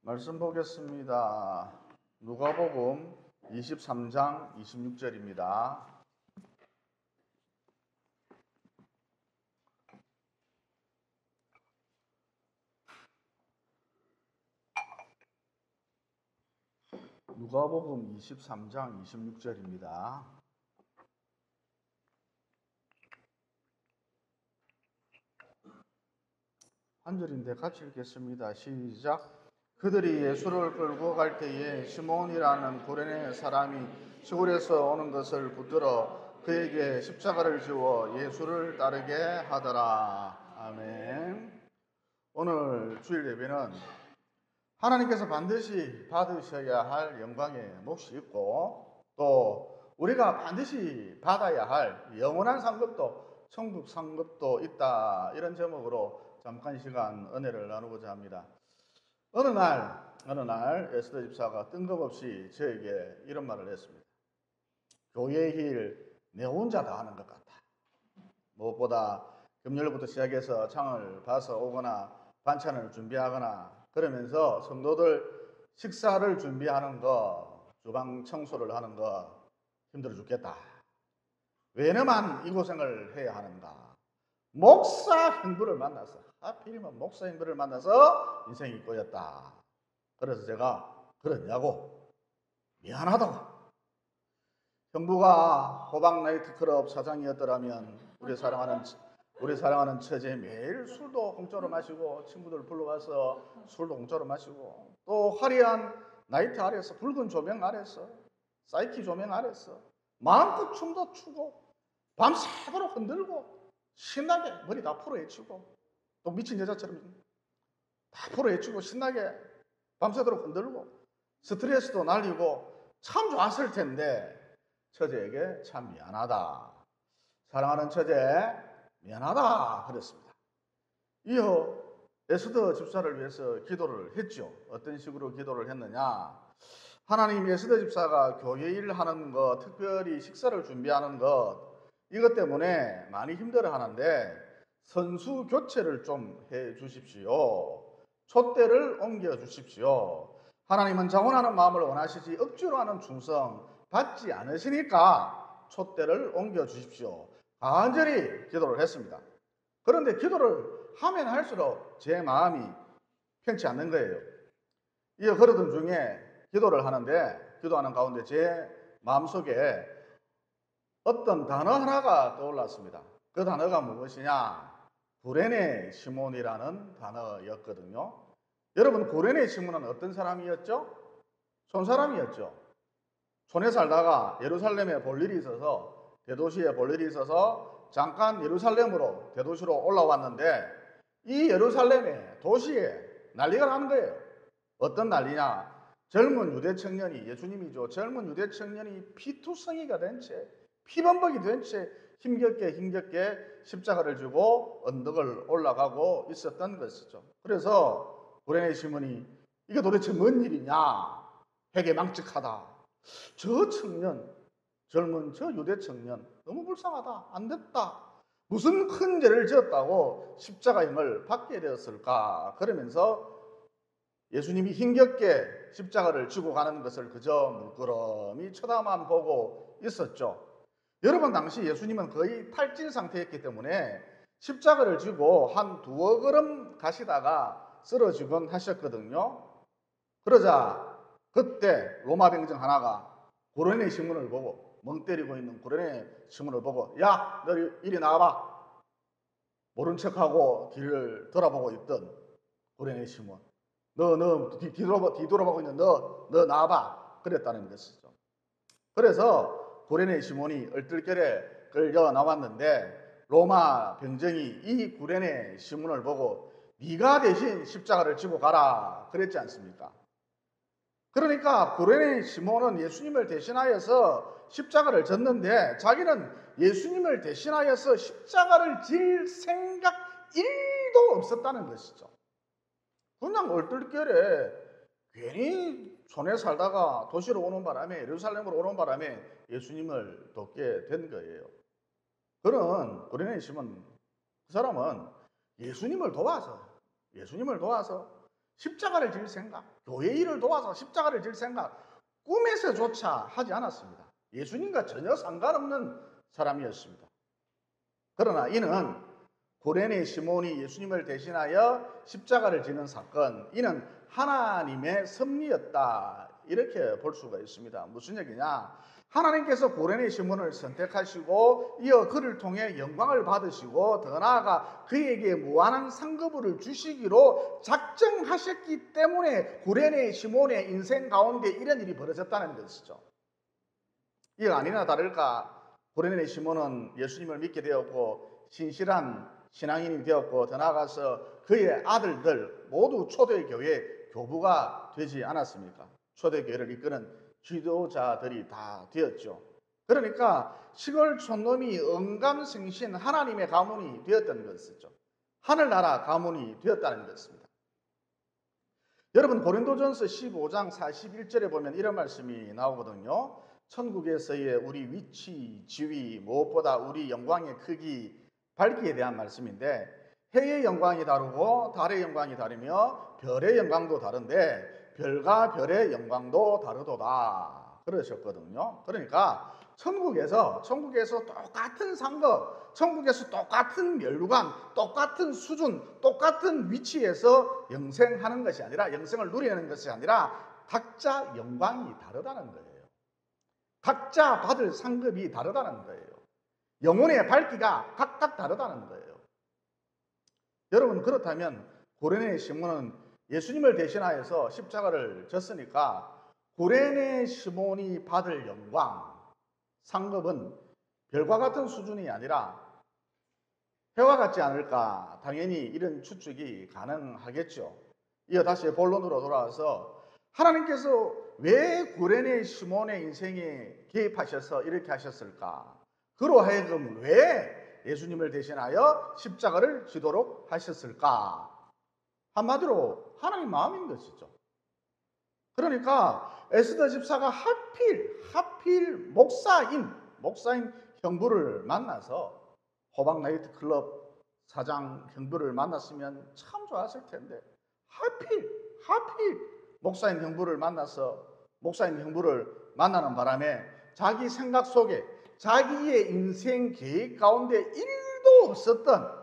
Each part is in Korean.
말씀 보겠습니다. 누가복음 23장 26절입니다. 누가복음 23장 26절입니다. 한 절인데 같이 읽겠습니다. 시작. 그들이 예수를 끌고 갈 때에 시몬이라는 구레네 사람이 시골에서 오는 것을 붙들어 그에게 십자가를 지워 예수를 따르게 하더라. 아멘. 오늘 주일 예배는 하나님께서 반드시 받으셔야 할 영광의 몫이 있고, 또 우리가 반드시 받아야 할 영원한 상급도, 천국 상급도 있다, 이런 제목으로 잠깐 시간 은혜를 나누고자 합니다. 어느 날 에스더 집사가 뜬금없이 저에게 이런 말을 했습니다. 교회의 일 내 혼자 다 하는 것 같다. 무엇보다 금요일부터 시작해서 창을 봐서 오거나 반찬을 준비하거나 그러면서 성도들 식사를 준비하는 거, 주방 청소를 하는 거 힘들어 죽겠다. 왜냐만 이 고생을 해야 하는가. 목사 형부를 만나서, 하필이면 목사 형부를 만나서 인생이 꼬였다. 그래서 제가 그러냐고, 미안하다고. 형부가 호박 나이트클럽 사장이었더라면 우리 사랑하는 처제 매일 술도 공짜로 마시고, 친구들 불러가서 술도 공짜로 마시고, 또 화려한 나이트 아래서, 붉은 조명 아래서, 사이키 조명 아래서 마음껏 춤도 추고 밤새도록 흔들고 신나게 머리 다 풀어헤치고, 또 미친 여자처럼 다 풀어헤치고 신나게 밤새도록 흔들고 스트레스도 날리고 참 좋았을 텐데 처제에게 참 미안하다. 사랑하는 처제 미안하다 그랬습니다. 이어 에스더 집사를 위해서 기도를 했죠. 어떤 식으로 기도를 했느냐. 하나님, 에스더 집사가 교회 일 하는 것, 특별히 식사를 준비하는 것, 이것 때문에 많이 힘들어 하는데 선수 교체를 좀 해 주십시오. 촛대를 옮겨 주십시오. 하나님은 자원하는 마음을 원하시지 억지로 하는 충성 받지 않으시니까 촛대를 옮겨 주십시오. 간절히 기도를 했습니다. 그런데 기도를 하면 할수록 제 마음이 편치 않는 거예요. 이어 그러던 중에 기도를 하는데, 기도하는 가운데 제 마음속에 어떤 단어 하나가 떠올랐습니다. 그 단어가 무엇이냐? 구레네 시몬이라는 단어였거든요. 여러분, 구레네 시몬은 어떤 사람이었죠? 촌사람이었죠. 촌에 살다가 예루살렘에 볼 일이 있어서, 대도시에 볼 일이 있어서 잠깐 예루살렘으로, 대도시로 올라왔는데, 이 예루살렘에, 도시에 난리가 난 거예요. 어떤 난리냐? 젊은 유대 청년이, 예수님이죠. 젊은 유대 청년이 피투성이가 된 채, 피범벅이 된 채 힘겹게 십자가를 지고 언덕을 올라가고 있었던 것이죠. 그래서 구레네 시몬이 이게 도대체 뭔 일이냐? 회개망측하다. 저 청년, 젊은 저 유대 청년 너무 불쌍하다. 안 됐다. 무슨 큰 죄를 지었다고 십자가형을 받게 되었을까? 그러면서 예수님이 힘겹게 십자가를 지고 가는 것을 그저 물끄러미 쳐다만 보고 있었죠. 여러분, 당시 예수님은 거의 탈진 상태였기 때문에 십자가를 지고 한 두어 걸음 가시다가 쓰러지곤 하셨거든요. 그러자 그때 로마 병정 하나가 구레네 시몬을 보고, 멍 때리고 있는 구레네 시몬을 보고, 야, 너 이리 나와봐. 모른 척하고 뒤를 돌아보고 있던 구레네 시몬, 너 뒤돌아보고 있는 너 나와봐. 그랬다는 것이죠. 그래서 구레네 시몬이 얼떨결에 끌려 나왔는데 로마 병정이 이 구레네 시몬을 보고 네가 대신 십자가를 지고 가라 그랬지 않습니까? 그러니까 구레네 시몬은 예수님을 대신하여서 십자가를 졌는데 자기는 예수님을 대신하여서 십자가를 질 생각 1도 없었다는 것이죠. 그냥 얼떨결에 괜히 촌에 살다가 도시로 오는 바람에, 예루살렘으로 오는 바람에 예수님을 돕게 된 거예요. 그런 구레네 시몬, 그 사람은 예수님을 도와서 십자가를 질 생각, 교회 일을 도와서 십자가를 질 생각 꿈에서조차 하지 않았습니다. 예수님과 전혀 상관없는 사람이었습니다. 그러나 이는 구레네 시몬이 예수님을 대신하여 십자가를 지는 사건, 이는 하나님의 섭리였다, 이렇게 볼 수가 있습니다. 무슨 얘기냐? 하나님께서 구레네 시몬을 선택하시고 이어 그를 통해 영광을 받으시고 더 나아가 그에게 무한한 상급을 주시기로 작정하셨기 때문에 구레네 시몬의 인생 가운데 이런 일이 벌어졌다는 것이죠. 이가 아니나 다를까 구레네 시몬은 예수님을 믿게 되었고 신실한 신앙인이 되었고 더 나아가서 그의 아들들 모두 초대교회 교부가 되지 않았습니까? 초대교회를 이끄는 지도자들이 다 되었죠. 그러니까 시골 촌놈이 언감생신 하나님의 가문이 되었던 것이죠. 하늘나라 가문이 되었다는 것입니다. 여러분 고린도전서 15장 41절에 보면 이런 말씀이 나오거든요. 천국에서의 우리 위치, 지위, 무엇보다 우리 영광의 크기, 밝기에 대한 말씀인데 해의 영광이 다르고 달의 영광이 다르며 별의 영광도 다른데 별과 별의 영광도 다르도다 그러셨거든요. 그러니까 천국에서 똑같은 상급, 천국에서 똑같은 멸류관, 똑같은 수준, 똑같은 위치에서 영생하는 것이 아니라 영생을 누리는 것이 아니라 각자 영광이 다르다는 거예요. 각자 받을 상급이 다르다는 거예요. 영혼의 밝기가 각각 다르다는 거예요. 여러분 그렇다면 구레네 시몬은 예수님을 대신하여서 십자가를 졌으니까 구레네 시몬이 받을 영광, 상급은 별과 같은 수준이 아니라 해와 같지 않을까? 당연히 이런 추측이 가능하겠죠. 이어 다시 본론으로 돌아와서 하나님께서 왜 구레네 시몬의 인생에 개입하셔서 이렇게 하셨을까? 그로 하여금 왜 예수님을 대신하여 십자가를 지도록 하셨을까? 한마디로 하나님 마음인 것이죠. 그러니까 에스더 집사가 하필 목사인 형부를 만나서 호박 나이트 클럽 사장 형부를 만났으면 참 좋았을 텐데 하필 목사인 형부를 만나는 바람에 자기 생각 속에 자기의 인생 계획 가운데 1도 없었던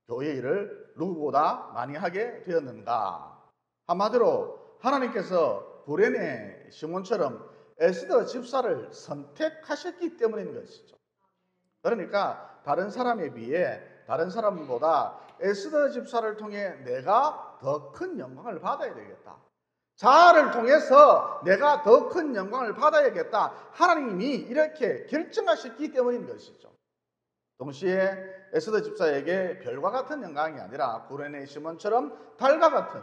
교회 일을 누구보다 많이 하게 되었는가? 한마디로 하나님께서 구레네 시몬처럼 에스더 집사를 선택하셨기 때문인 것이죠. 그러니까 다른 사람에 비해 다른 사람보다 에스더 집사를 통해 내가 더 큰 영광을 받아야 되겠다. 자아를 통해서 내가 더 큰 영광을 받아야겠다. 하나님이 이렇게 결정하셨기 때문인 것이죠. 동시에 에스더 집사에게 별과 같은 영광이 아니라 구레네 시몬처럼 달과 같은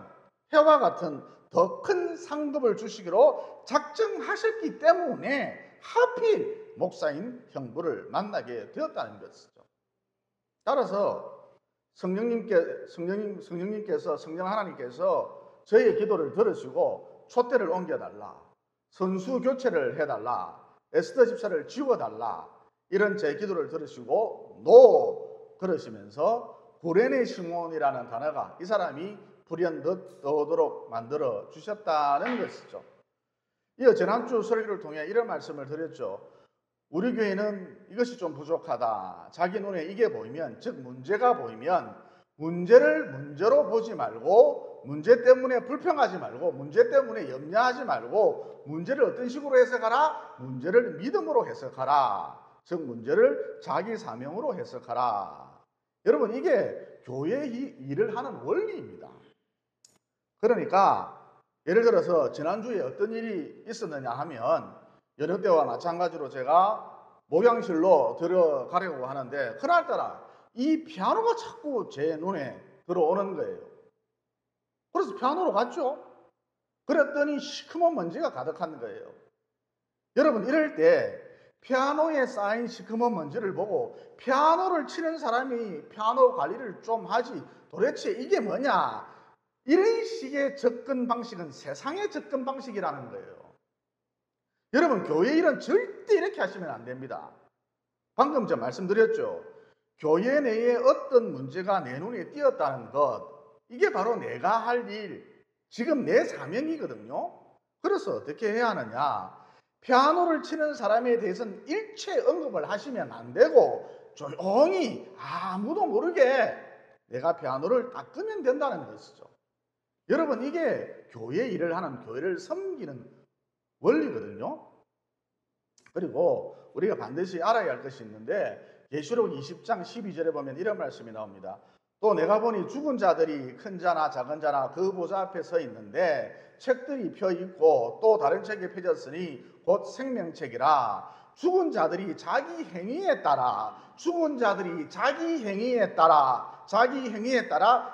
해와 같은 더 큰 상급을 주시기로 작정하셨기 때문에 하필 목사인 형부를 만나게 되었다는 것이죠. 따라서 성령 하나님께서 저희의 기도를 들으시고 촛대를 옮겨달라, 선수 교체를 해달라, 에스더 집사를 지워달라, 이런 제 기도를 들으시고 노 그러시면서 구레네 시몬이라는 단어가 이 사람이 불현듯 떠오도록 만들어 주셨다는 것이죠. 이어 지난주 설교를 통해 이런 말씀을 드렸죠. 우리 교회는 이것이 좀 부족하다. 자기 눈에 이게 보이면, 즉 문제가 보이면 문제를 문제로 보지 말고, 문제 때문에 불평하지 말고, 문제 때문에 염려하지 말고, 문제를 어떤 식으로 해석하라? 문제를 믿음으로 해석하라. 즉 문제를 자기 사명으로 해석하라. 여러분 이게 교회의 일을 하는 원리입니다. 그러니까 예를 들어서 지난주에 어떤 일이 있었느냐 하면 여느 때와 마찬가지로 제가 목양실로 들어가려고 하는데 그날따라 이 피아노가 자꾸 제 눈에 들어오는 거예요. 그래서 피아노로 갔죠. 그랬더니 시커먼 먼지가 가득한 거예요. 여러분 이럴 때 피아노에 쌓인 시커먼 먼지를 보고 피아노를 치는 사람이 피아노 관리를 좀 하지 도대체 이게 뭐냐, 이런 식의 접근 방식은 세상의 접근 방식이라는 거예요. 여러분 교회 일은 절대 이렇게 하시면 안 됩니다. 방금 저 말씀드렸죠. 교회 내에 어떤 문제가 내 눈에 띄었다는 것, 이게 바로 내가 할 일, 지금 내 사명이거든요. 그래서 어떻게 해야 하느냐? 피아노를 치는 사람에 대해서는 일체 언급을 하시면 안 되고 조용히 아무도 모르게 내가 피아노를 닦으면 된다는 것이죠. 여러분, 이게 교회 일을 하는, 교회를 섬기는 원리거든요. 그리고 우리가 반드시 알아야 할 것이 있는데, 계시록 20장 12절에 보면 이런 말씀이 나옵니다. 또 내가 보니 죽은 자들이 큰 자나 작은 자나 그 보좌 앞에 서 있는데 책들이 펴 있고 또 다른 책이 펴졌으니 곧 생명책이라. 죽은 자들이 자기 행위에 따라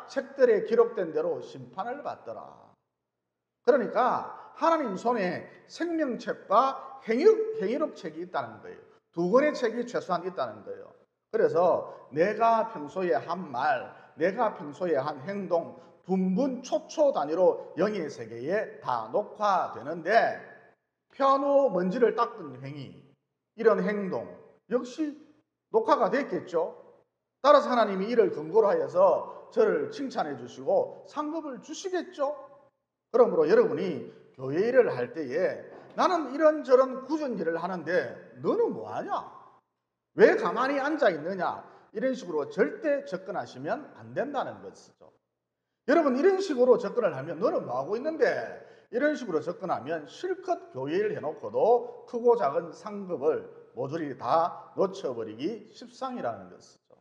책들에 기록된 대로 심판을 받더라. 그러니까 하나님 손에 생명책과 행위록 책이 있다는 거예요. 두 권의 책이 최소한 있다는 거예요. 그래서 내가 평소에 한 말, 내가 평소에 한 행동, 분분 초초 단위로 영의 세계에 다 녹화되는데, 피아노 먼지를 닦은 행위, 이런 행동 역시 녹화가 됐겠죠. 따라서 하나님이 이를 근거로 하여서 저를 칭찬해 주시고 상급을 주시겠죠. 그러므로 여러분이 교회 일을 할 때에 나는 이런저런 굳은 일을 하는데 너는 뭐하냐? 왜 가만히 앉아 있느냐? 이런 식으로 절대 접근하시면 안 된다는 것이죠. 여러분, 이런 식으로 접근을 하면 너는 뭐하고 있는데? 이런 식으로 접근하면 실컷 교회 일 해놓고도 크고 작은 상급을 모조리 다 놓쳐버리기 십상이라는 것이죠.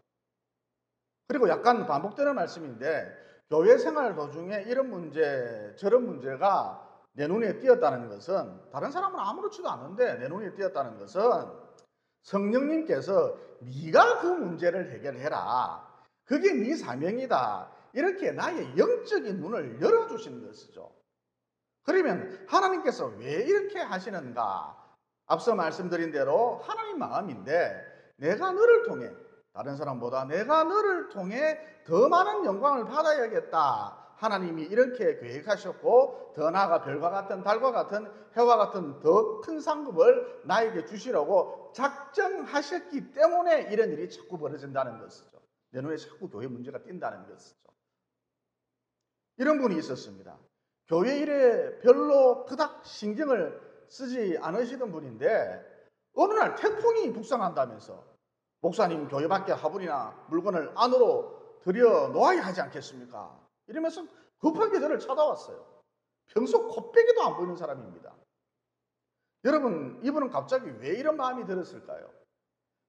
그리고 약간 반복되는 말씀인데, 교회 생활 도중에 이런 문제, 저런 문제가 내 눈에 띄었다는 것은, 다른 사람은 아무렇지도 않은데 내 눈에 띄었다는 것은 성령님께서 네가 그 문제를 해결해라, 그게 네 사명이다, 이렇게 나의 영적인 눈을 열어주시는 것이죠. 그러면 하나님께서 왜 이렇게 하시는가? 앞서 말씀드린 대로 하나님 마음인데, 내가 너를 통해, 다른 사람보다 내가 너를 통해 더 많은 영광을 받아야겠다, 하나님이 이렇게 계획하셨고, 더 나아가 별과 같은, 달과 같은, 해와 같은 더 큰 상급을 나에게 주시려고 작정하셨기 때문에 이런 일이 자꾸 벌어진다는 것이죠. 내 눈에 자꾸 교회 문제가 띈다는 것이죠. 이런 분이 있었습니다. 교회 일에 별로 그닥 신경을 쓰지 않으시던 분인데, 어느 날 태풍이 북상한다면서 목사님, 교회 밖에 화분이나 물건을 안으로 들여 놓아야 하지 않겠습니까? 이러면서 급하게 저를 찾아왔어요. 평소 콧배기도 안 보이는 사람입니다. 여러분, 이분은 갑자기 왜 이런 마음이 들었을까요?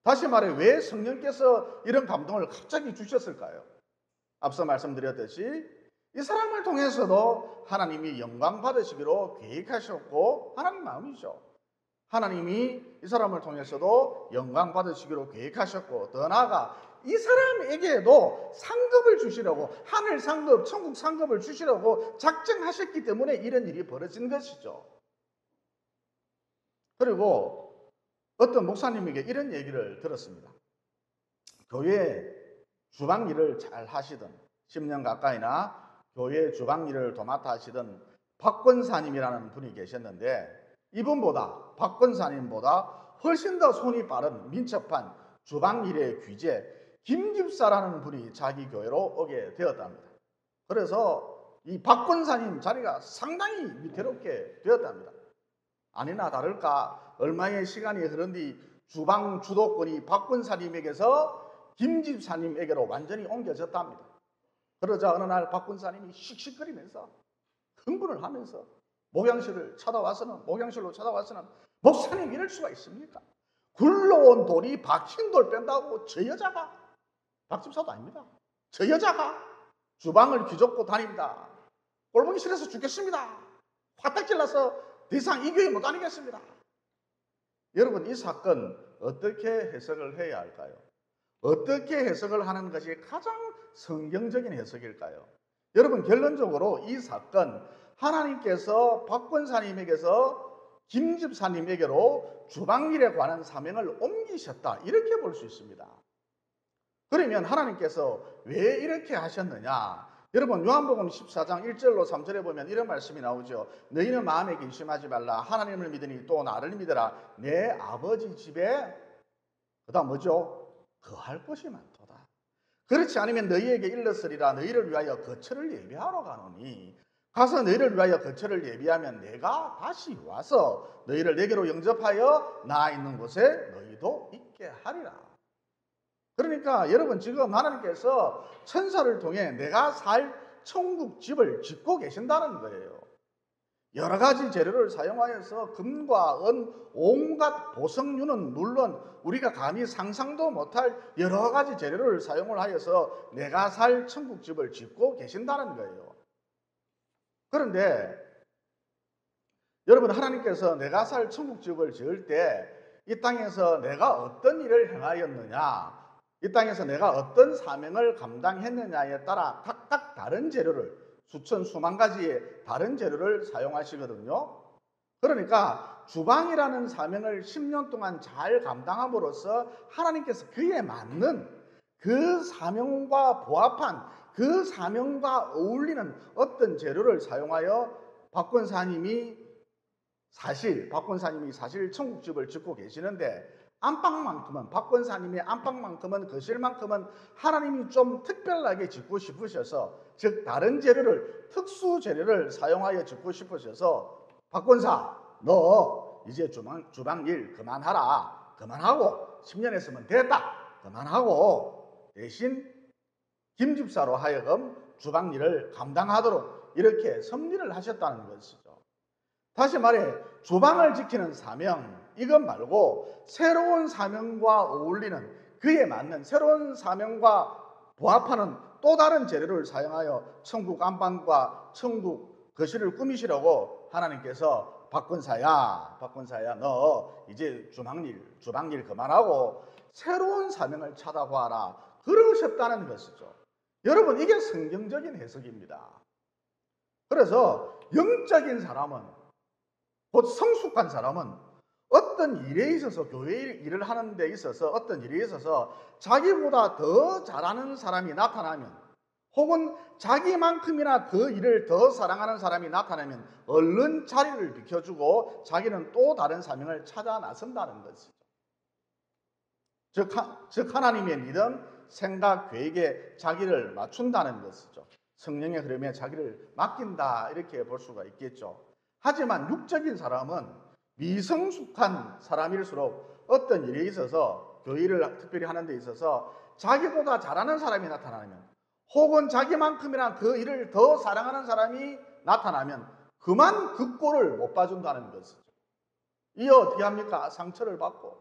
다시 말해, 왜 성령께서 이런 감동을 갑자기 주셨을까요? 앞서 말씀드렸듯이 이 사람을 통해서도 하나님이 영광 받으시기로 계획하셨고, 하나님 마음이죠. 하나님이 이 사람을 통해서도 영광 받으시기로 계획하셨고, 더 나아가 이 사람에게도 상급을 주시려고, 하늘 상급, 천국 상급을 주시려고 작정하셨기 때문에 이런 일이 벌어진 것이죠. 그리고 어떤 목사님에게 이런 얘기를 들었습니다. 교회 주방 일을 잘 하시던, 10년 가까이나 교회 주방 일을 도맡아 하시던 박권사님이라는 분이 계셨는데, 이분보다, 박권사님보다 훨씬 더 손이 빠른 민첩한 주방 일의 귀재 김집사라는 분이 자기 교회로 오게 되었답니다. 그래서 이 박권사님 자리가 상당히 위태롭게 되었답니다. 아니나 다를까 얼마의 시간이 흐른 뒤 주방 주도권이 박권사님에게서 김집사님에게로 완전히 옮겨졌답니다. 그러자 어느 날 박권사님이 씩씩거리면서 흥분을 하면서 목양실로 찾아와서는 목사님, 이럴 수가 있습니까? 굴러온 돌이 박힌 돌 뺀다고 저 여자가, 박집사도 아닙니다, 저 여자가 주방을 뒤덮고 다닙니다. 꼴보기 싫어서 죽겠습니다. 화딱질 나서 더 이상 이 교회 못 다니겠습니다. 여러분, 이 사건 어떻게 해석을 해야 할까요? 어떻게 해석을 하는 것이 가장 성경적인 해석일까요? 여러분, 결론적으로 이 사건, 하나님께서 박권사님에게서 김집사님에게로 주방일에 관한 사명을 옮기셨다, 이렇게 볼 수 있습니다. 그러면 하나님께서 왜 이렇게 하셨느냐? 여러분, 요한복음 14장 1절로 3절에 보면 이런 말씀이 나오죠. 너희는 마음에 근심하지 말라. 하나님을 믿으니 또 나를 믿으라. 내 아버지 집에, 그다음 뭐죠? 거할 곳이 많도다. 그렇지 않으면 너희에게 일렀으리라. 너희를 위하여 거처를 예비하러 가노니 가서 너희를 위하여 거처를 예비하면 내가 다시 와서 너희를 내게로 영접하여 나 있는 곳에 너희도 있게 하리라. 그러니까 여러분, 지금 하나님께서 천사를 통해 내가 살 천국 집을 짓고 계신다는 거예요. 여러 가지 재료를 사용하여서 금과 은, 온갖 보석류는 물론 우리가 감히 상상도 못할 여러 가지 재료를 사용을 하여서 내가 살 천국집을 짓고 계신다는 거예요. 그런데 여러분, 하나님께서 내가 살 천국집을 지을 때 이 땅에서 내가 어떤 일을 행하였느냐, 이 땅에서 내가 어떤 사명을 감당했느냐에 따라 각각 다른 재료를, 수천 수만 가지의 다른 재료를 사용하시거든요. 그러니까 주방이라는 사명을 10년 동안 잘 감당함으로써 하나님께서 그에 맞는, 그 사명과 부합한, 그 사명과 어울리는 어떤 재료를 사용하여 박권사님이 사실 천국집을 짓고 계시는데, 안방만큼은, 박권사님의 안방만큼은, 거실만큼은 하나님이 좀 특별하게 짓고 싶으셔서, 즉 다른 재료를, 특수 재료를 사용하여 짓고 싶으셔서 박권사, 너 이제 주방 일 그만하라, 그만하고 10년 했으면 됐다, 그만하고 대신 김집사로 하여금 주방 일을 감당하도록 이렇게 섭리를 하셨다는 것이죠. 다시 말해, 주방을 지키는 사명, 이것 말고 새로운 사명과 어울리는, 그에 맞는 새로운 사명과 부합하는 또 다른 재료를 사용하여 천국 안방과 천국 거실을 꾸미시려고 하나님께서 박권사야 너 이제 주방 일 그만하고 새로운 사명을 찾아보아라, 그러셨다는 것이죠. 여러분, 이게 성경적인 해석입니다. 그래서 영적인 사람은, 곧 성숙한 사람은 어떤 일에 있어서, 교회 일을 하는 데 있어서 어떤 일에 있어서 자기보다 더 잘하는 사람이 나타나면, 혹은 자기만큼이나 그 일을 더 사랑하는 사람이 나타나면 얼른 자리를 비켜주고 자기는 또 다른 사명을 찾아 나선다는 것이죠. 즉 하나님의 믿음, 생각, 계획에 자기를 맞춘다는 것이죠. 성령의 흐름에 자기를 맡긴다, 이렇게 볼 수가 있겠죠. 하지만 육적인 사람은, 미성숙한 사람일수록 어떤 일에 있어서, 교회를 특별히 하는 데 있어서 자기보다 잘하는 사람이 나타나면, 혹은 자기만큼이나 그 일을 더 사랑하는 사람이 나타나면 그만 그 꼴을 못 봐준다는 것이죠. 이어 어떻게 합니까? 상처를 받고,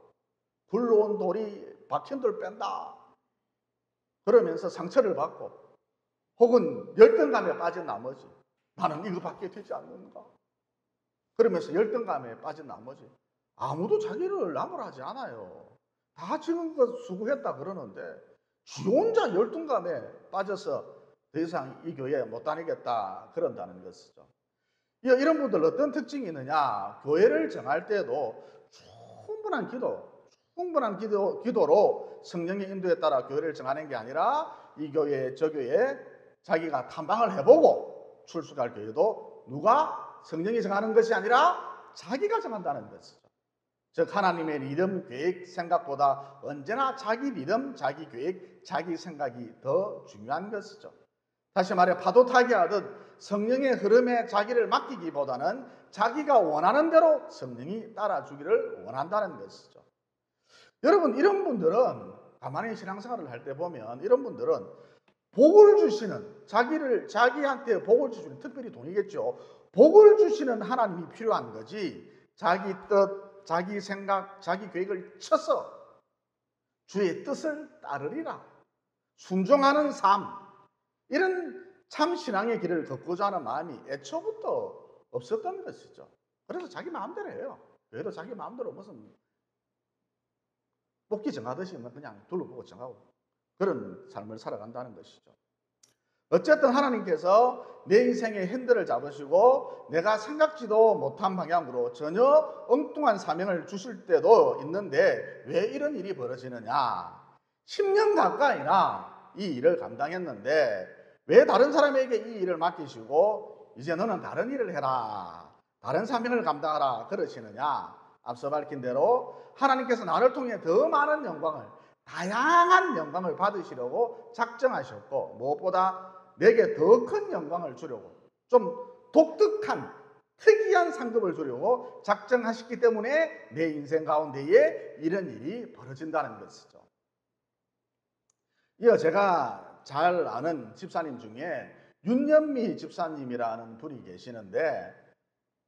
굴러온 돌이 박힌 돌 뺀다 그러면서 상처를 받고, 혹은 열등감에 빠진 나머지 나는 이거밖에 되지 않는가 그러면서 열등감에 빠진 나머지 아무도 자기를 나무라지 않아요. 다 지금껏 수고했다 그러는데 지 혼자 열등감에 빠져서 더 이상 이 교회에 못 다니겠다 그런다는 것이죠. 이런 분들 어떤 특징이 있느냐? 교회를 정할 때도 충분한 기도로 성령의 인도에 따라 교회를 정하는 게 아니라, 이 교회 저 교회 자기가 탐방을 해보고 출석할 교회도 누가 성령이 정하는 것이 아니라 자기가 정한다는 것이죠. 즉 하나님의 리듬, 계획, 생각보다 언제나 자기 리듬, 자기 계획, 자기 생각이 더 중요한 것이죠. 다시 말해, 파도 타기 하듯 성령의 흐름에 자기를 맡기기보다는 자기가 원하는 대로 성령이 따라주기를 원한다는 것이죠. 여러분, 이런 분들은 가만히 신앙생활을 할 때 보면, 이런 분들은 복을 주시는, 자기한테 복을 주시는, 특별히 돈이겠죠. 복을 주시는 하나님이 필요한 거지, 자기 뜻, 자기 생각, 자기 계획을 쳐서 주의 뜻을 따르리라, 순종하는 삶, 이런 참 신앙의 길을 걷고자 하는 마음이 애초부터 없었던 것이죠. 그래서 자기 마음대로 해요. 교회도 자기 마음대로 무슨 뽑기 정하듯이 그냥 둘러보고 정하고 그런 삶을 살아간다는 것이죠. 어쨌든 하나님께서 내 인생의 핸들을 잡으시고 내가 생각지도 못한 방향으로 전혀 엉뚱한 사명을 주실 때도 있는데, 왜 이런 일이 벌어지느냐? 10년 가까이나 이 일을 감당했는데 왜 다른 사람에게 이 일을 맡기시고 이제 너는 다른 일을 해라, 다른 사명을 감당하라 그러시느냐? 앞서 밝힌 대로 하나님께서 나를 통해 더 많은 영광을, 다양한 영광을 받으시려고 작정하셨고, 무엇보다 내게 더 큰 영광을 주려고, 좀 독특한 특이한 상급을 주려고 작정하셨기 때문에 내 인생 가운데에 이런 일이 벌어진다는 것이죠. 이어 제가 잘 아는 집사님 중에 윤연미 집사님이라는 분이 계시는데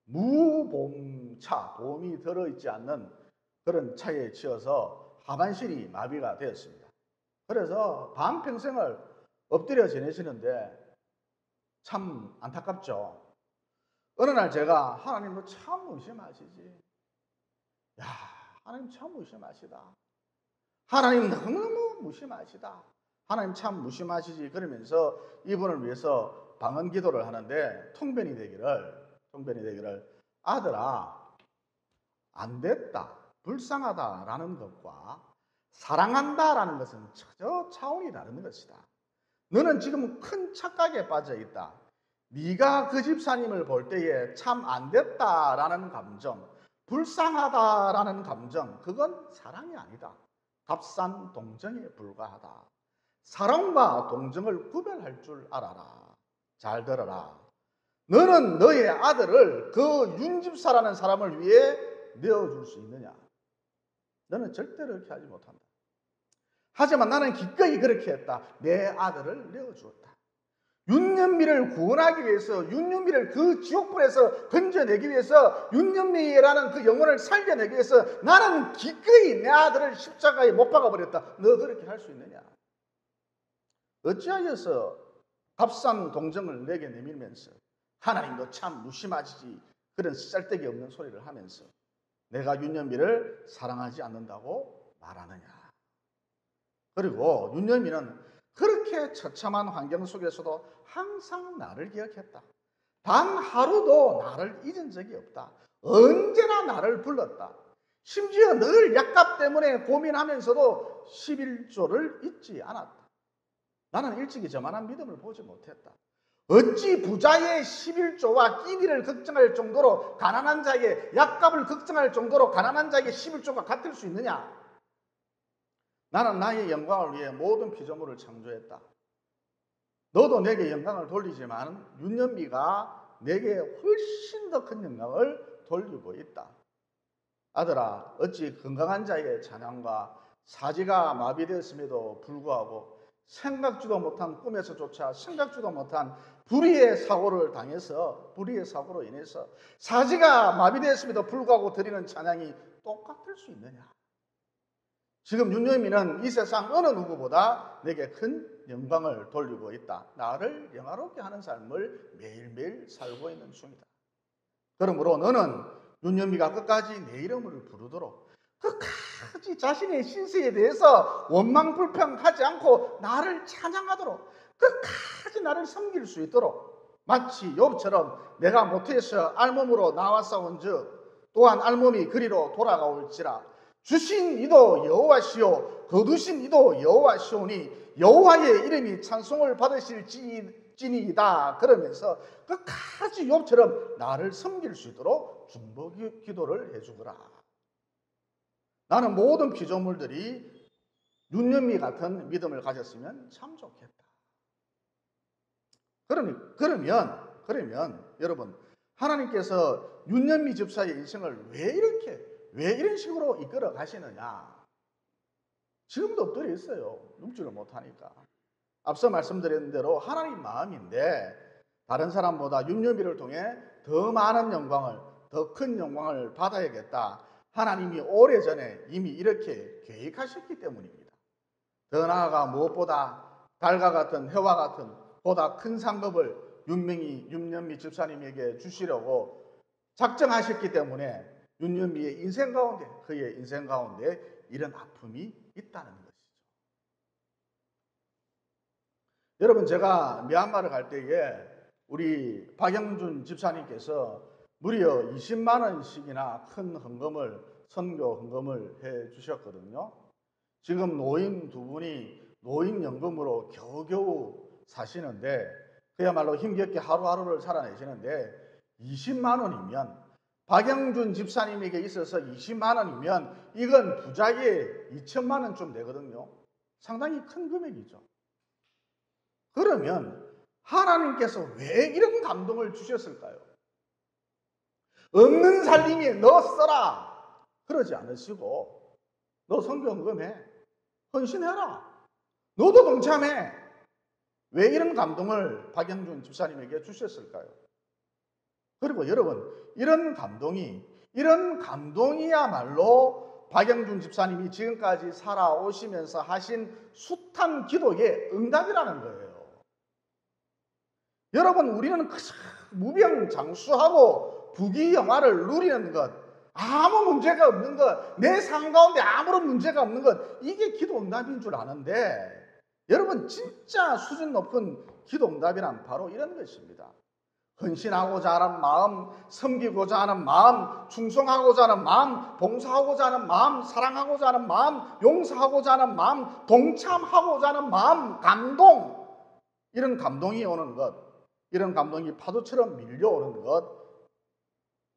무보험차, 보험이 들어있지 않는 그런 차에 치여서 하반신이 마비가 되었습니다. 그래서 반평생을 엎드려 지내시는데 참 안타깝죠. 어느 날 제가 하나님 너 참 무심하시지. 야, 하나님 참 무심하시다. 하나님 너무너무 무심하시다. 하나님 참 무심하시지. 그러면서 이분을 위해서 방언 기도를 하는데 통변이 되기를 아들아 안 됐다, 불쌍하다라는 것과 사랑한다라는 것은 전혀 차원이 다른 것이다. 너는 지금 큰 착각에 빠져 있다. 네가 그 집사님을 볼 때에 참 안 됐다라는 감정, 불쌍하다라는 감정, 그건 사랑이 아니다. 값싼 동정에 불과하다. 사랑과 동정을 구별할 줄 알아라. 잘 들어라. 너는 너의 아들을 그 윤집사라는 사람을 위해 내어줄 수 있느냐? 너는 절대로 그렇게 하지 못한다. 하지만 나는 기꺼이 그렇게 했다. 내 아들을 내어주었다. 윤연미를 구원하기 위해서, 윤연미를 그 지옥불에서 건져내기 위해서, 윤연미라는 그 영혼을 살려내기 위해서 나는 기꺼이 내 아들을 십자가에 못 박아버렸다. 너 그렇게 할 수 있느냐? 어찌하여서 값싼 동정을 내게 내밀면서 하나님도 참 무심하시지 그런 쓸데기 없는 소리를 하면서 내가 윤연미를 사랑하지 않는다고 말하느냐? 그리고 윤연미는 그렇게 처참한 환경 속에서도 항상 나를 기억했다. 단 하루도 나를 잊은 적이 없다. 언제나 나를 불렀다. 심지어 늘 약값 때문에 고민하면서도 11조를 잊지 않았다. 나는 일찍이 저만한 믿음을 보지 못했다. 어찌 부자의 11조와 끼니를 걱정할 정도로 가난한 자에게 약값을 걱정할 정도로 가난한 자에게 11조가 같을 수 있느냐? 나는 나의 영광을 위해 모든 피조물을 창조했다. 너도 내게 영광을 돌리지만 윤연미가 내게 훨씬 더 큰 영광을 돌리고 있다. 아들아, 어찌 건강한 자의 찬양과 사지가 마비되었음에도 불구하고 생각지도 못한 꿈에서조차 생각지도 못한 불의의 사고로 인해서 사지가 마비되었음에도 불구하고 드리는 찬양이 똑같을 수 있느냐? 지금 윤여미는 이 세상 어느 누구보다 내게 큰 영광을 돌리고 있다. 나를 영화롭게 하는 삶을 매일매일 살고 있는 중이다. 그러므로 너는 윤여미가 끝까지 내 이름을 부르도록 끝까지 자신의 신세에 대해서 원망불평하지 않고 나를 찬양하도록 끝까지 나를 섬길 수 있도록 마치 욥처럼 내가 모태에서 알몸으로 나왔사온즉 또한 알몸이 그리로 돌아가올지라 주신 이도 여호와시오 거두신 이도 여호와시오니 여호와의 이름이 찬송을 받으실 지니이다. 그러면서 끝까지 욥처럼 나를 섬길 수 있도록 중보 기도를 해주거라. 나는 모든 피조물들이 윤연미 같은 믿음을 가졌으면 참 좋겠다. 그러면 여러분 하나님께서 윤연미 집사의 인생을 왜 이런 식으로 이끌어 가시느냐? 지금도 엎드려 있어요. 눕지를 못하니까. 앞서 말씀드린 대로 하나님 마음인데 다른 사람보다 윤여미를 통해 더 많은 영광을, 더 큰 영광을 받아야겠다. 하나님이 오래전에 이미 이렇게 계획하셨기 때문입니다. 더 나아가 무엇보다 달과 같은 해와 같은 보다 큰 상급을 윤연미 집사님에게 주시려고 작정하셨기 때문에 윤연미의 인생 가운데, 그의 인생 가운데 이런 아픔이 있다는 것이죠. 여러분, 제가 미얀마를 갈 때에 우리 박영준 집사님께서 무려 20만 원씩이나 큰 헌금을, 선교 헌금을 해 주셨거든요. 지금 노인 두 분이 노인연금으로 겨우겨우 사시는데 그야말로 힘겹게 하루하루를 살아내시는데 20만 원이면 박영준 집사님에게 있어서 20만 원이면 이건 부자의 2천만 원쯤 되거든요. 상당히 큰 금액이죠. 그러면 하나님께서 왜 이런 감동을 주셨을까요? 없는 살림에 너 써라 그러지 않으시고 너 성경금해 헌신해라 너도 동참해. 왜 이런 감동을 박영준 집사님에게 주셨을까요? 그리고 여러분 이런 감동이야말로 박영준 집사님이 지금까지 살아오시면서 하신 숱한 기도의 응답이라는 거예요. 여러분 우리는 무병장수하고 부귀영화를 누리는 것, 아무 문제가 없는 것, 내 삶 가운데 아무런 문제가 없는 것, 이게 기도 응답인 줄 아는데 여러분 진짜 수준 높은 기도 응답이란 바로 이런 것입니다. 헌신하고자 하는 마음, 섬기고자 하는 마음, 충성하고자 하는 마음, 봉사하고자 하는 마음, 사랑하고자 하는 마음, 용서하고자 하는 마음, 동참하고자 하는 마음, 감동, 이런 감동이 오는 것, 이런 감동이 파도처럼 밀려오는 것,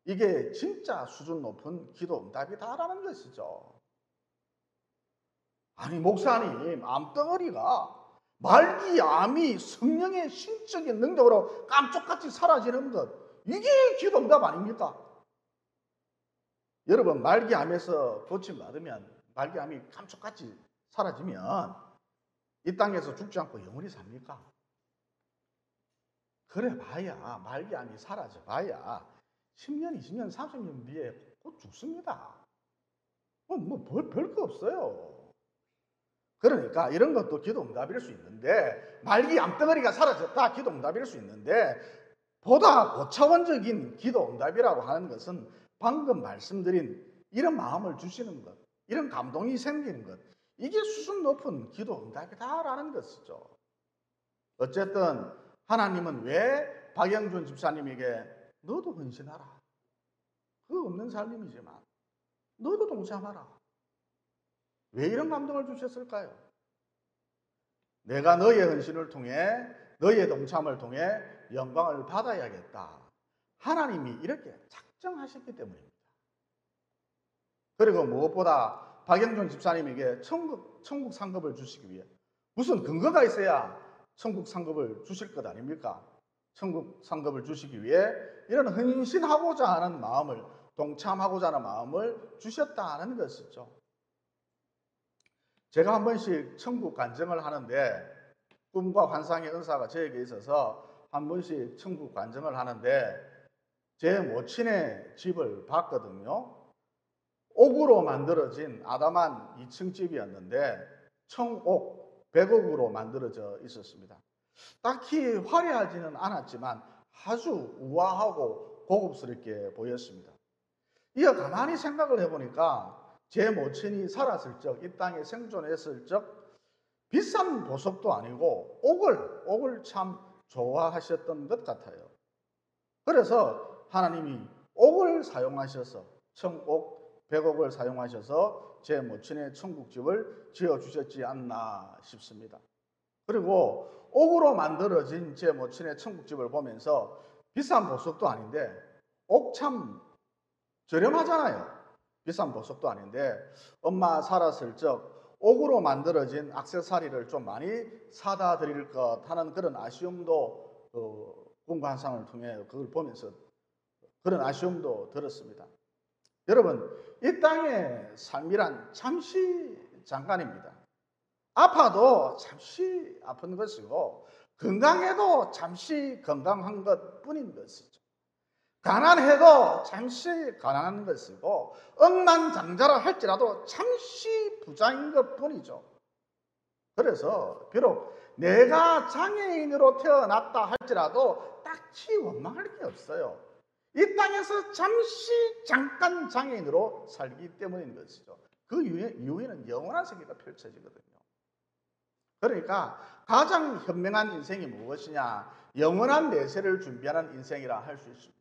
이게 진짜 수준 높은 기도 응답이다라는 것이죠. 아니 목사님, 암덩어리가 말기암이 성령의 신적인 능력으로 깜짝같이 사라지는 것, 이게 기도 응답 아닙니까? 여러분 말기암에서 고침받으면, 말기암이 깜짝같이 사라지면 이 땅에서 죽지 않고 영원히 삽니까? 그래 봐야, 말기암이 사라져 봐야 10년, 20년, 30년 뒤에 곧 죽습니다. 별거 없어요. 그러니까 이런 것도 기도 응답일 수 있는데, 말기 암덩어리가 사라졌다, 기도 응답일 수 있는데, 보다 고차원적인 기도 응답이라고 하는 것은 방금 말씀드린 이런 마음을 주시는 것, 이런 감동이 생기는 것, 이게 수준 높은 기도 응답이다라는 것이죠. 어쨌든 하나님은 왜 박영준 집사님에게 너도 헌신하라, 그 없는 삶이지만 너도 동참하라, 왜 이런 감동을 주셨을까요? 내가 너의 헌신을 통해, 너의 동참을 통해 영광을 받아야겠다, 하나님이 이렇게 작정하셨기 때문입니다. 그리고 무엇보다 박영준 집사님에게 천국 상급을 주시기 위해 무슨 근거가 있어야 천국 상급을 주실 것 아닙니까? 천국 상급을 주시기 위해 이런 헌신하고자 하는 마음을, 동참하고자 하는 마음을 주셨다는 것이죠. 제가 한 번씩 천국 간증을 하는데, 꿈과 환상의 은사가 저에게 있어서 한 번씩 천국 간증을 하는데, 제 모친의 집을 봤거든요. 옥으로 만들어진 아담한 2층 집이었는데 청옥, 백옥으로 만들어져 있었습니다. 딱히 화려하지는 않았지만 아주 우아하고 고급스럽게 보였습니다. 이어 가만히 생각을 해보니까 제 모친이 살았을 적, 이 땅에 생존했을 적 비싼 보석도 아니고 옥을 참 좋아하셨던 것 같아요. 그래서 하나님이 옥을 사용하셔서, 청옥, 백옥을 사용하셔서 제 모친의 천국집을 지어주셨지 않나 싶습니다. 그리고 옥으로 만들어진 제 모친의 천국집을 보면서 비싼 보석도 아닌데, 옥 참 저렴하잖아요. 비싼 보석도 아닌데 엄마 살았을 적 옥으로 만들어진 액세서리를 좀 많이 사다 드릴 것 하는 그런 아쉬움도, 꿈과 환상을 통해 그걸 보면서 그런 아쉬움도 들었습니다. 여러분, 이 땅의 삶이란 잠시 잠깐입니다. 아파도 잠시 아픈 것이고, 건강해도 잠시 건강한 것뿐인 것이죠. 가난해도 잠시 가난한 것이고, 억만장자라 할지라도 잠시 부자인 것뿐이죠. 그래서 비록 내가 장애인으로 태어났다 할지라도 딱히 원망할 게 없어요. 이 땅에서 잠깐 장애인으로 살기 때문인 것이죠. 그 이후에는 영원한 세계가 펼쳐지거든요. 그러니까 가장 현명한 인생이 무엇이냐? 영원한 내세를 준비하는 인생이라 할 수 있습니다.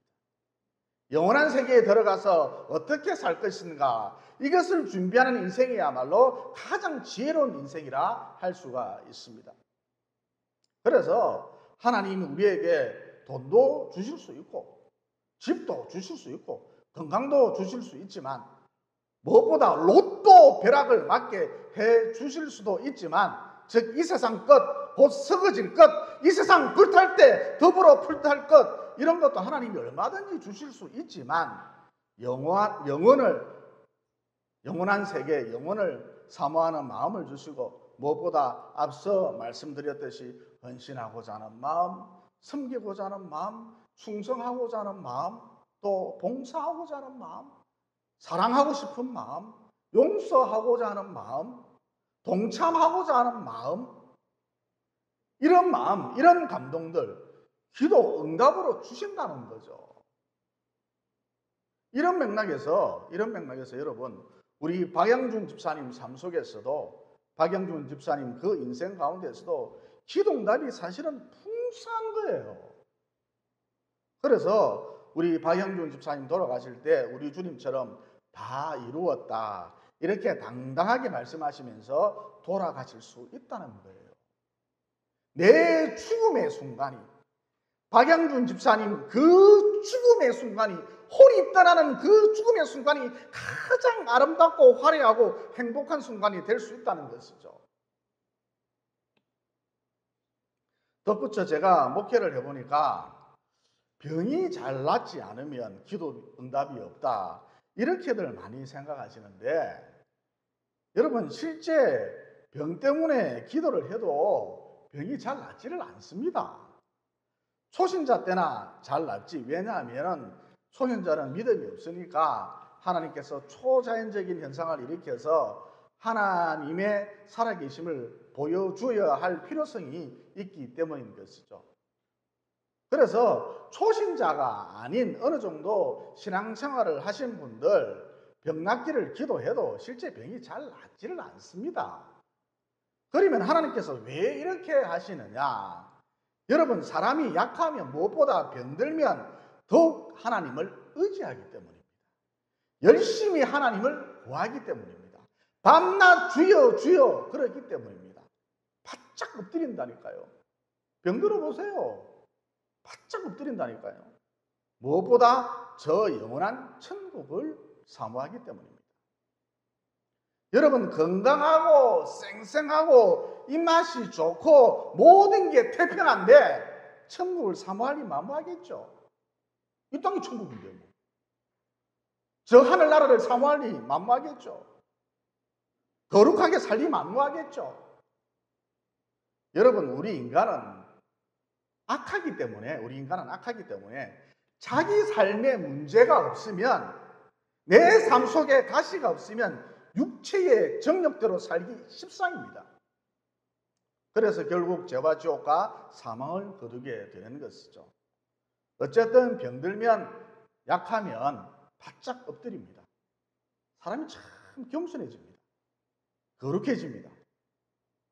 영원한 세계에 들어가서 어떻게 살 것인가, 이것을 준비하는 인생이야말로 가장 지혜로운 인생이라 할 수가 있습니다. 그래서 하나님이 우리에게 돈도 주실 수 있고, 집도 주실 수 있고, 건강도 주실 수 있지만, 무엇보다 로또 벼락을 맞게 해 주실 수도 있지만, 즉 이 세상 것, 곧 썩어질 것, 이 세상 불탈 때 더불어 불탈 것, 이런 것도 하나님이 얼마든지 주실 수 있지만 영원한 세계, 영혼을 사모하는 마음을 주시고, 무엇보다 앞서 말씀드렸듯이 헌신하고자 하는 마음, 섬기고자 하는 마음, 충성하고자 하는 마음, 또 봉사하고자 하는 마음, 사랑하고 싶은 마음, 용서하고자 하는 마음, 동참하고자 하는 마음, 이런 마음, 이런 감동들 기도 응답으로 주신다는 거죠. 이런 맥락에서 여러분, 우리 박영준 집사님 삶 속에서도, 박영준 집사님 그 인생 가운데서도 기도응답이 사실은 풍성한 거예요. 그래서 우리 박영준 집사님 돌아가실 때 우리 주님처럼 다 이루었다, 이렇게 당당하게 말씀하시면서 돌아가실 수 있다는 거예요. 내 죽음의 순간이, 박영준 집사님 그 죽음의 순간이, 홀이 떠나는 그 죽음의 순간이 가장 아름답고 화려하고 행복한 순간이 될 수 있다는 것이죠. 덧붙여 제가 목회를 해보니까 병이 잘 낫지 않으면 기도 응답이 없다, 이렇게들 많이 생각하시는데, 여러분 실제 병 때문에 기도를 해도 병이 잘 낫지를 않습니다. 초신자 때나 잘 낫지. 왜냐하면 초신자는 믿음이 없으니까 하나님께서 초자연적인 현상을 일으켜서 하나님의 살아계심을 보여줘야 할 필요성이 있기 때문인 것이죠. 그래서 초신자가 아닌 어느 정도 신앙생활을 하신 분들, 병 낫기를 기도해도 실제 병이 잘 낫지를 않습니다. 그러면 하나님께서 왜 이렇게 하시느냐? 여러분, 사람이 약하면, 무엇보다 병들면 더욱 하나님을 의지하기 때문입니다. 열심히 하나님을 구하기 때문입니다. 밤낮 주여 주여 그러기 때문입니다. 바짝 엎드린다니까요. 병들어 보세요. 바짝 엎드린다니까요. 무엇보다 저 영원한 천국을 사모하기 때문입니다. 여러분, 건강하고 쌩쌩하고 입맛이 좋고 모든 게 태평한데 천국을 사모하니 만무하겠죠. 이 땅이 천국인데 뭐. 저 하늘나라를 사모하니 만무하겠죠. 거룩하게 살리 만무하겠죠. 여러분, 우리 인간은 악하기 때문에 자기 삶에 문제가 없으면, 내 삶 속에 가시가 없으면 육체의 정력대로 살기 십상입니다. 그래서 결국 죄와 지옥과 사망을 거두게 되는 것이죠. 어쨌든 병들면, 약하면 바짝 엎드립니다. 사람이 참 겸손해집니다. 거룩해집니다.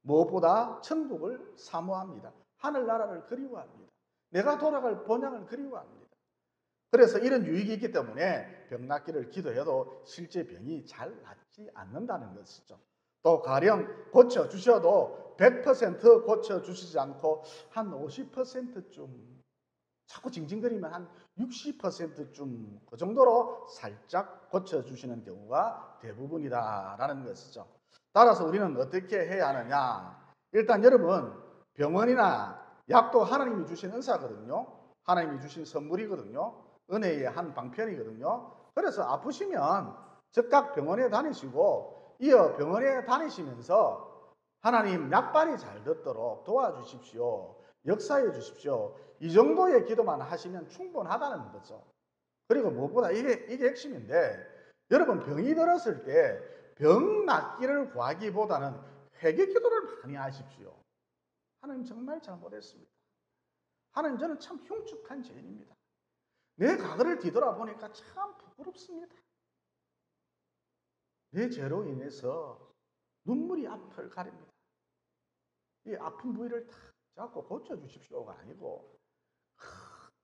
무엇보다 천국을 사모합니다. 하늘나라를 그리워합니다. 내가 돌아갈 본향을 그리워합니다. 그래서 이런 유익이 있기 때문에 병 낫기를 기도해도 실제 병이 잘 낫지 않는다는 것이죠. 또 가령 고쳐주셔도 100% 고쳐주시지 않고 한 50%쯤, 자꾸 징징거리면 한 60%쯤 그 정도로 살짝 고쳐주시는 경우가 대부분이다라는 것이죠. 따라서 우리는 어떻게 해야 하느냐? 일단 여러분, 병원이나 약도 하나님이 주신 은사거든요. 하나님이 주신 선물이거든요. 은혜의 한 방편이거든요. 그래서 아프시면 즉각 병원에 다니시고, 이어 병원에 다니시면서 하나님 약발이 잘 듣도록 도와주십시오. 역사해 주십시오. 이 정도의 기도만 하시면 충분하다는 거죠. 그리고 무엇보다 이게 핵심인데, 여러분 병이 들었을 때 병 낫기를 구하기보다는 회개 기도를 많이 하십시오. 하나님 정말 잘못했습니다. 하나님 저는 참 흉측한 죄인입니다. 내 과거를 뒤돌아보니까 참 부끄럽습니다. 내 죄로 인해서 눈물이 앞을 가립니다. 이 아픈 부위를 탁 잡고 고쳐주십시오가 아니고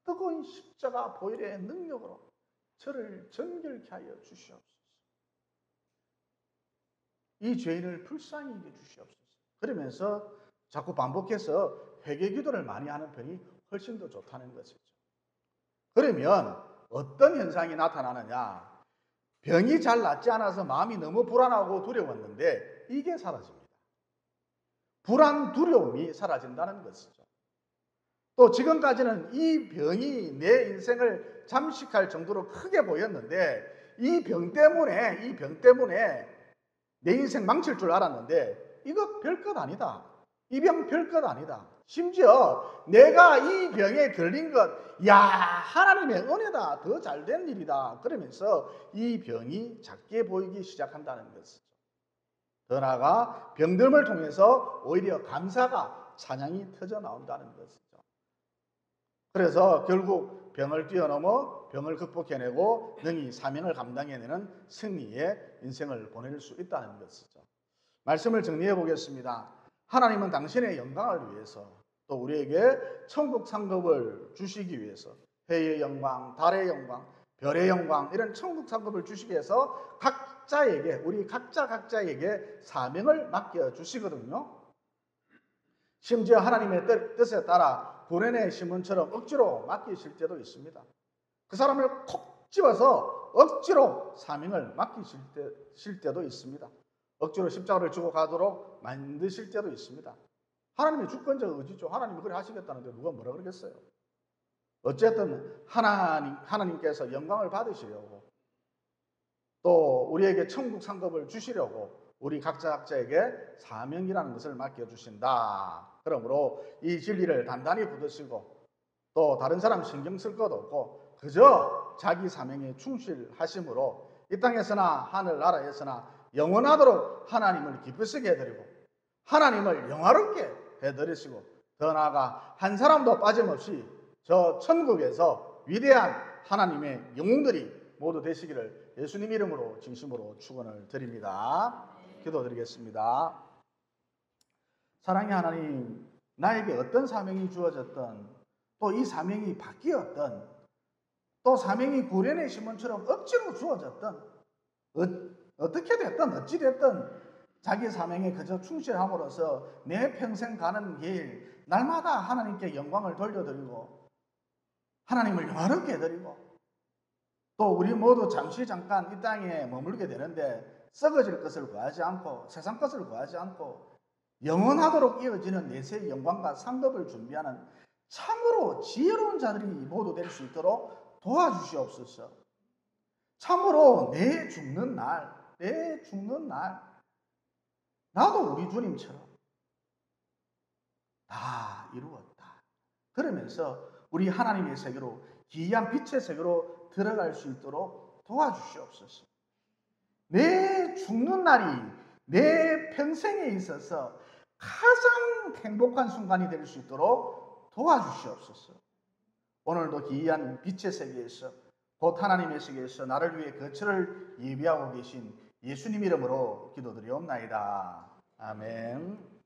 뜨거운 십자가 보혈의 능력으로 저를 정결케 하여 주시옵소서. 이 죄인을 불쌍히 여겨 주시옵소서. 그러면서 자꾸 반복해서 회개 기도를 많이 하는 편이 훨씬 더 좋다는 것이죠. 그러면 어떤 현상이 나타나느냐? 병이 잘 낫지 않아서 마음이 너무 불안하고 두려웠는데 이게 사라집니다. 불안, 두려움이 사라진다는 것이죠. 또 지금까지는 이 병이 내 인생을 잠식할 정도로 크게 보였는데 이 병 때문에 내 인생 망칠 줄 알았는데 이거 별것 아니다. 이 병 별것 아니다. 심지어 내가 이 병에 걸린 것, 야, 하나님의 은혜다. 더 잘된 일이다. 그러면서 이 병이 작게 보이기 시작한다는 것이죠. 더 나아가 병듦을 통해서 오히려 감사가 찬양이 터져 나온다는 것이죠. 그래서 결국 병을 뛰어넘어 병을 극복해내고 능히 사명을 감당해내는 승리의 인생을 보낼 수 있다는 것이죠. 말씀을 정리해 보겠습니다. 하나님은 당신의 영광을 위해서 또 우리에게 천국 상급을 주시기 위해서 해의 영광, 달의 영광, 별의 영광 이런 천국 상급을 주시기 위해서 우리 각자에게 사명을 맡겨주시거든요. 심지어 하나님의 뜻에 따라 구레네 시몬처럼 억지로 맡기실 때도 있습니다. 그 사람을 콕 집어서 억지로 사명을 맡기실 때도 있습니다. 억지로 십자가를 지고 가도록 만드실 때도 있습니다. 하나님의 주권적 의지죠. 하나님이 그래 하시겠다는데 누가 뭐라 그러겠어요. 어쨌든 하나님께서 영광을 받으시려고 또 우리에게 천국 상급을 주시려고 우리 각자에게 사명이라는 것을 맡겨주신다. 그러므로 이 진리를 단단히 붙드시고 또 다른 사람 신경 쓸 것 없고 그저 자기 사명에 충실하심으로 이 땅에서나 하늘나라에서나 영원하도록 하나님을 기쁘시게 해드리고 하나님을 영화롭게 해드리시고 더 나아가 한 사람도 빠짐없이 저 천국에서 위대한 하나님의 영웅들이 모두 되시기를 예수님 이름으로 진심으로 축원을 드립니다. 기도드리겠습니다. 사랑의 하나님, 나에게 어떤 사명이 주어졌든 또 이 사명이 바뀌었든 또 사명이 구레네 시몬처럼 억지로 주어졌든 어떻게 됐든 어찌 됐든 자기 사명에 그저 충실함으로써 내 평생 가는 길 날마다 하나님께 영광을 돌려드리고 하나님을 영화롭게 해드리고 또 우리 모두 잠깐 이 땅에 머물게 되는데 썩어질 것을 구하지 않고 세상 것을 구하지 않고 영원하도록 이어지는 내세의 영광과 상급을 준비하는 참으로 지혜로운 자들이 모두 될 수 있도록 도와주시옵소서. 참으로 내 죽는 날 나도 우리 주님처럼 다 이루었다. 그러면서 우리 하나님의 세계로 기이한 빛의 세계로 들어갈 수 있도록 도와주시옵소서. 내 죽는 날이 내 평생에 있어서 가장 행복한 순간이 될 수 있도록 도와주시옵소서. 오늘도 기이한 빛의 세계에서 곧 하나님의 세계에서 나를 위해 거처를 예비하고 계신 예수님 이름으로 기도드리옵나이다. 아멘.